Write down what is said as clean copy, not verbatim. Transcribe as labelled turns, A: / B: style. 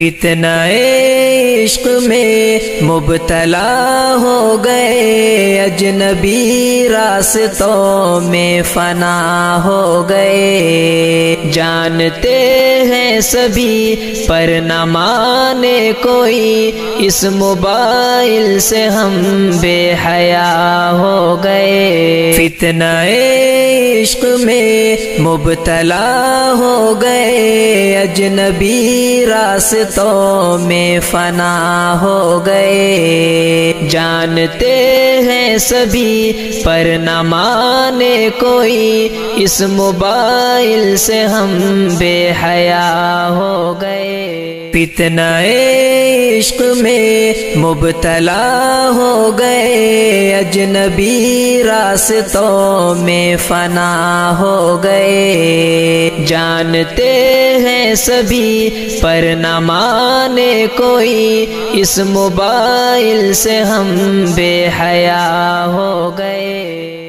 A: اتنا عشق میں مبتلا ہو گئے، اجنبی راستوں میں فنا ہو گئے، جانتے ہیں سبھی پر نہ مانے کوئی، اس موبائل سے ہم بے حیا ہو گئے۔ فتنہ عشق میں مبتلا ہو گئے، اجنبی راستوں میں فنا ہو گئے، جانتے ہیں سبھی پر نہ مانے کوئی، اس موبائل سے ہم بے حیا ہو گئے۔ فتنہ عشق میں مبتلا ہو گئے، اجنبی راستوں میں فنا ہو گئے، جانتے ہیں سبھی پر نہ مانے کوئی، اس موبائل سے ہم بے حیا ہو گئے۔